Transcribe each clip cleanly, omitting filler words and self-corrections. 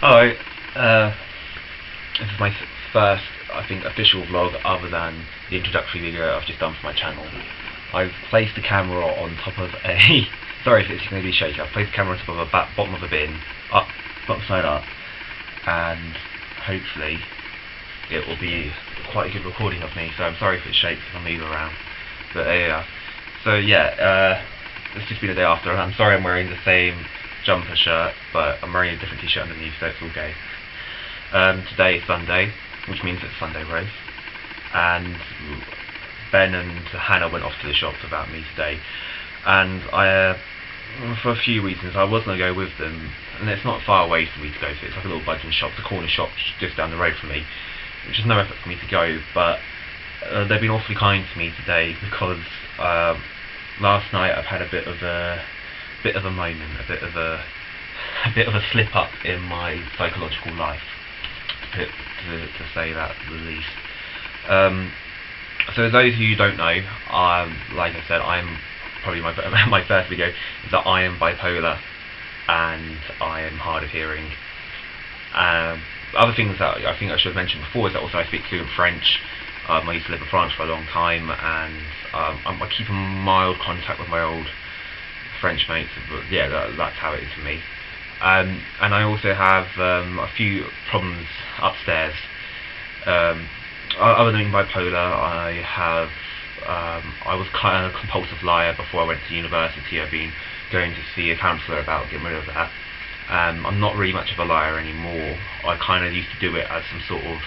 Alright, this is my first, I think, official vlog other than the introductory video I've just done for my channel. I've placed the camera on top of a, sorry if it's going to be shaky, I've placed the camera on top of a bottom of a bin, bottom side up, and hopefully it will be quite a good recording of me, so I'm sorry if it shakes if I move around. But yeah, so yeah, it's just been a day after, and I'm sorry I'm wearing the same jumper shirt, but I'm wearing a different t-shirt underneath, so it's all okay. Today is Sunday, which means it's Sunday roast, and Ben and Hannah went off to the shops without me today, and I, for a few reasons, I was going to go with them, and it's not far away for me to go to. It's like a little budget shop, the corner shop just down the road from me, which is no effort for me to go, but they've been awfully kind to me today, because last night I've had a bit of a moment, a bit of a slip up in my psychological life, to say that the least. So as those of you who don't know, like I said, I'm probably my first video is that I am bipolar and I am hard of hearing. Other things that I think I should have mentioned before is that also I speak fluent French. I used to live in France for a long time, and I keep in mild contact with my old French mates, but yeah, that's how it is for me. And I also have a few problems upstairs. Other than bipolar, I was kind of a compulsive liar before I went to university. I've been going to see a counsellor about getting rid of that. I'm not really much of a liar anymore. I kind of used to do it as some sort of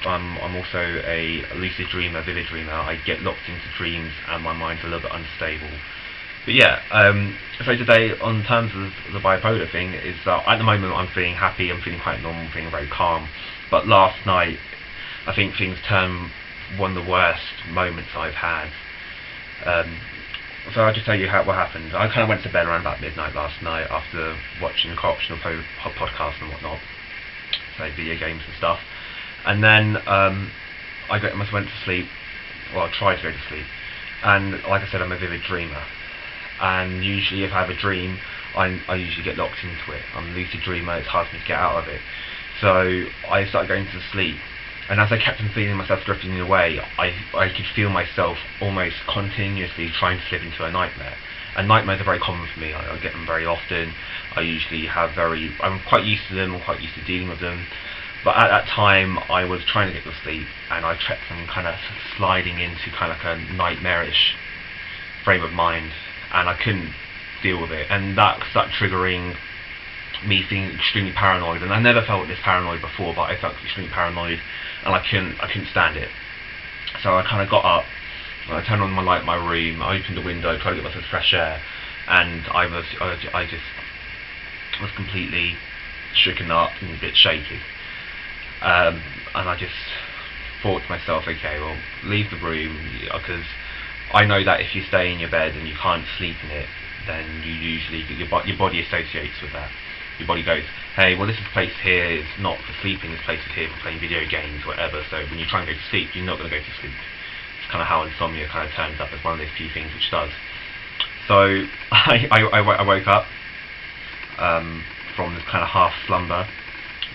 I'm also a lucid dreamer, vivid dreamer. I get locked into dreams and my mind's a little bit unstable. But yeah, so today, on terms of the bipolar thing, is that at the moment I'm feeling happy, I'm feeling quite normal, I'm feeling very calm. But last night, I think things turned one of the worst moments I've had. So I'll just tell you what happened. I kind of went to bed around about midnight last night after watching a co-optional podcast and whatnot, so video games and stuff. And then I went to sleep, well, I tried to go to sleep. And like I said, I'm a vivid dreamer. And usually if I have a dream, I usually get locked into it. I'm a lucid dreamer, it's hard for me to get out of it. So I started going to sleep, and as I kept on feeling myself drifting away, I could feel myself almost continuously trying to slip into a nightmare. And nightmares are very common for me. I get them very often. I'm quite used to them, I'm quite used to dealing with them. But at that time, I was trying to get to sleep, and I kept on kind of sliding into kind of like a nightmarish frame of mind, and I couldn't deal with it, and that started triggering me feeling extremely paranoid. And I never felt this paranoid before, but I felt extremely paranoid, and I couldn't stand it. So I kind of got up, and I turned on my light in my room, I opened the window, tried to get myself fresh air, and I just was completely shaken up and a bit shaky. And I just thought to myself, okay, well, leave the room, because I know that if you stay in your bed and you can't sleep in it, then you usually, your body associates with that. Your body goes, hey, well, this place here is not for sleeping, this place is here for playing video games, whatever, so when you try and go to sleep, you're not going to go to sleep. It's kind of how insomnia kind of turns up as one of those few things which does. So I woke up from this kind of half slumber.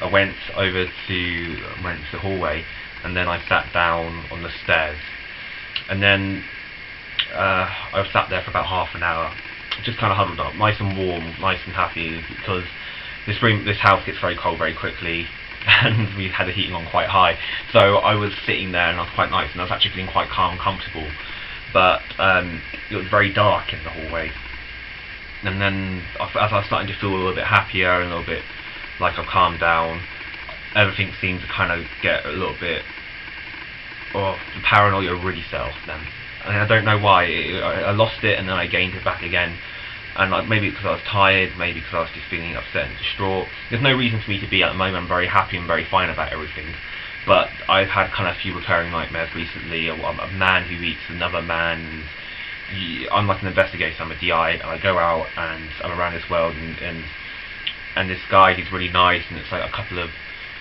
I went to the hallway, and then I sat down on the stairs, and then I sat there for about half an hour, just kind of huddled up, nice and warm, nice and happy, because this house gets very cold very quickly, and we had the heating on quite high. So I was sitting there, and I was quite nice, and I was actually feeling quite calm and comfortable. But it was very dark in the hallway, and then as I was starting to feel a little bit happier and a little bit like I've calmed down, everything seemed to kind of get a little bit, the paranoia really set off then. And I don't know why, I lost it and then I gained it back again. And maybe because I was tired, maybe because I was just feeling upset and distraught. There's no reason for me to be at the moment. I'm very happy and very fine about everything. But I've had kind of a few recurring nightmares recently. I'm a man who eats another man. I'm like an investigator, I'm a DI, and I go out and I'm around this world, and this guy, he's really nice, and it's like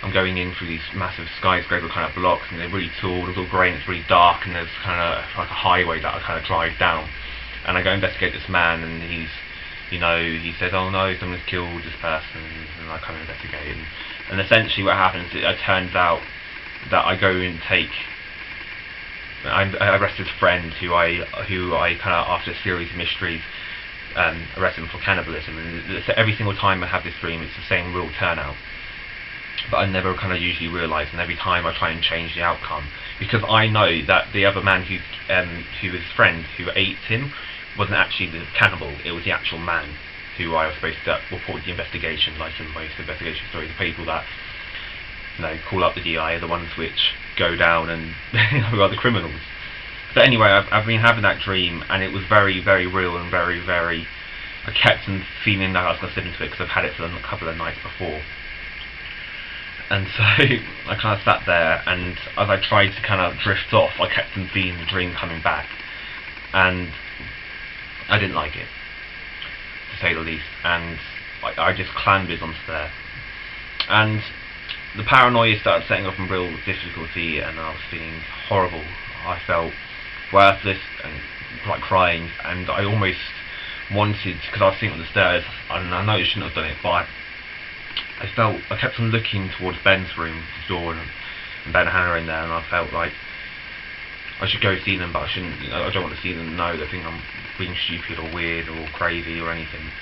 I'm going in through these massive skyscraper kind of blocks, and they're really tall, it's all grey, and it's really dark, and there's kind of like a highway that I kind of drive down, and I go investigate this man, and you know, he said, oh no, someone's killed this person, and I kind of investigate, and essentially what happens, it turns out that I go and I arrested a friend who I kind of, after a series of mysteries, arrested him for cannibalism, and every single time I have this dream, it's the same real turnout. But I never kind of usually realise, and every time I try and change the outcome, because I know that the other man who was his friend who ate him wasn't actually the cannibal, it was the actual man who I was supposed to report the investigation, like in most investigation stories, the people that, you know, call up the DI are the ones which go down and who are the criminals. So anyway, I've been having that dream, and it was very, very real and very, very. I kept on feeling that I was going to slip into it because I've had it for a couple of nights before. And so I kind of sat there, and as I tried to kind of drift off, I kept on feeling the dream coming back, and I didn't like it, to say the least. And I just clambered onto there, and the paranoia started setting off in real difficulty, and I was feeling horrible. I felt worthless and like crying, and I almost wanted, because I was sitting on the stairs, and I know I shouldn't have done it, but I kept on looking towards Ben's room, the door, and Ben and Hannah in there, and I felt like I should go see them, but I shouldn't. You know, I don't want to see them know they think I'm being stupid or weird or crazy or anything.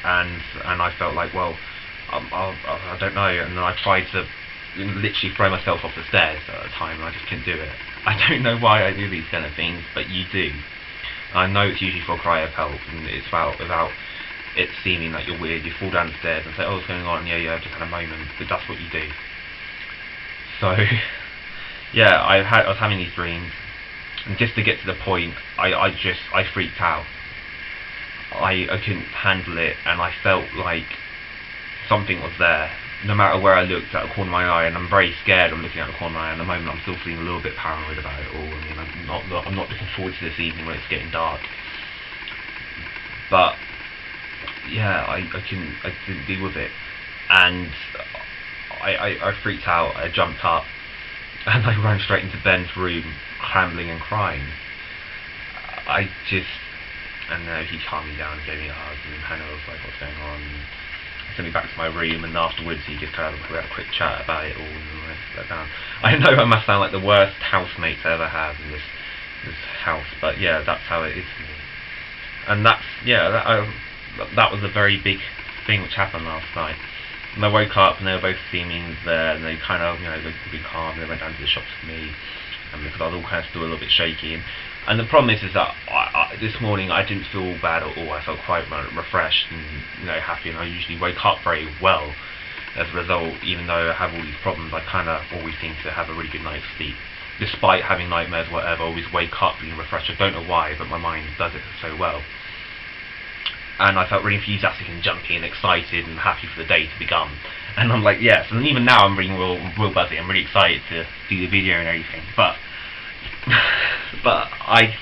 And I felt like, well, I don't know. And then I tried to literally throw myself off the stairs at the time, and I just couldn't do it. I don't know why I do these kind of things, but you do. I know it's usually for a cry of help, and it's without it seeming like you're weird. You fall down the stairs and say, oh, what's going on? Yeah, I've just had a moment, but that's what you do. So, yeah, I was having these dreams, and just to get to the point, I freaked out. I couldn't handle it, and I felt like something was there, no matter where I looked out the corner of my eye, and I'm very scared. I'm looking out the corner of my eye, and at the moment I'm still feeling a little bit paranoid about it all. I mean, I'm not looking forward to this evening when it's getting dark. But yeah, I didn't deal with it, and I freaked out. I jumped up, and I ran straight into Ben's room, trembling and crying. And he calmed me down, gave me a hug, and Hannah was like, what's going on? He sent me back to my room, and afterwards he just kind of had a quick chat about it all, and I sat down. I know I must sound like the worst housemates I ever had in this house, but yeah, that's how it is for me. And that was a very big thing which happened last night. And I woke up, and they were both seeming there, and they kind of, they could be calm. They went down to the shops with me, and because I was all kind of still a little bit shaky. And the problem is that this morning I didn't feel bad at all. I felt quite refreshed and happy, and I usually wake up very well as a result. Even though I have all these problems, I kind of always seem to have a really good night's sleep, despite having nightmares, whatever. I always wake up feeling refreshed. I don't know why, but my mind does it so well. And I felt really enthusiastic and jumpy and excited and happy for the day to begin. And I'm like, yes. And even now I'm being real buzzy. I'm really excited to do the video and everything. But I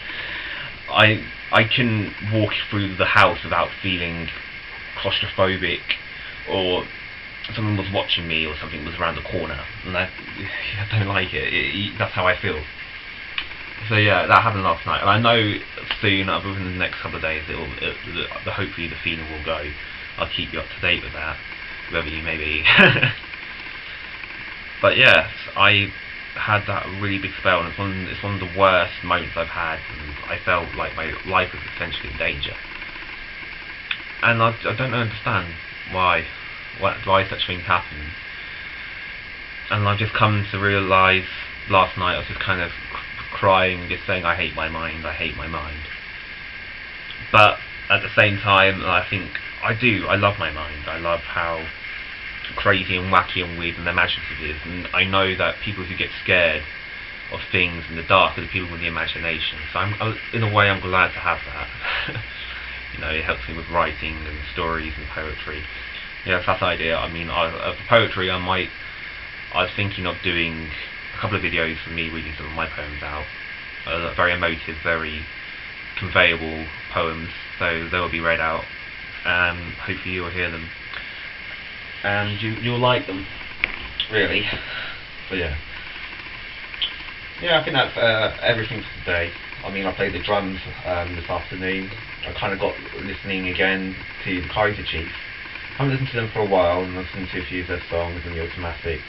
can walk through the house without feeling claustrophobic, or someone was watching me, or something was around the corner, and I don't like it. That's how I feel. So yeah, that happened last night, and I know soon, within the next couple of days, hopefully the feeling will go. I'll keep you up to date with that, whoever you may be. But yes, I had that really big spell, and it's one of the worst moments I've had, and I felt like my life was essentially in danger. And I don't understand why such things happen. And I've just come to realise last night, I was just kind of crying, just saying, I hate my mind. But at the same time, I think I love my mind. I love how crazy and wacky and weird and imaginative it is, and I know that people who get scared of things in the dark are the people with the imagination. So in a way, I'm glad to have that. It helps me with writing and stories and poetry. Yeah, that's the idea. I mean, for poetry, I was thinking of doing a couple of videos for me reading some of my poems out. Very emotive, very conveyable poems, so they will be read out, and hopefully you'll hear them, and you'll like them, really. So yeah, I think that's everything for today. I mean, I played the drums this afternoon. I kind of got listening again to the Kaiser Chiefs. I haven't listened to them for a while, and I've listened to a few of their songs and the Automatic,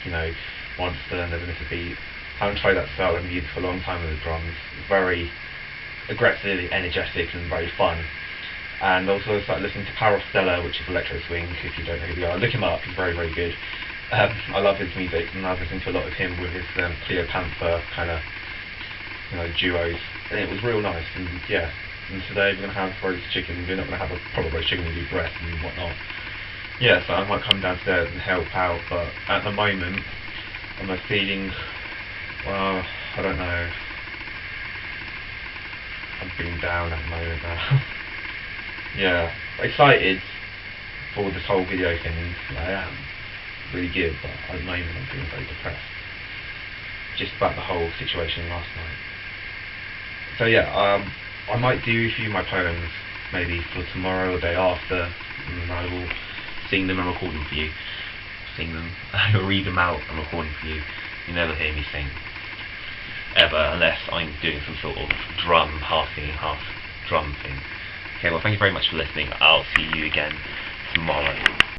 Monster and Never Miss a Beat. I haven't tried that style of music for a long time with the drums. Very aggressive, energetic, and very fun. And also started listening to Paranoia, which is electro swing. If you don't know who they are, look him up. He's very, very good. I love his music, and I've listened to a lot of him with his Cleo Panther kind of duos, and it was real nice. And yeah, and today we're gonna have roast chicken. We're not gonna have a proper roast chicken. We do breast and whatnot. Yeah, so I might come downstairs and help out, but at the moment I'm feeling, well, I don't know. I'm feeling down at the moment now. Yeah, excited for this whole video thing. I am really good, but at the moment I'm feeling very depressed. Just about the whole situation last night. So yeah, I might do a few of my poems maybe for tomorrow or day after, and I will sing them and record them for you. Sing them, I'll read them out and record them for you. You never hear me sing, ever, unless I'm doing some sort of drum, half singing, half drum thing. Okay, well thank you very much for listening. I'll see you again tomorrow.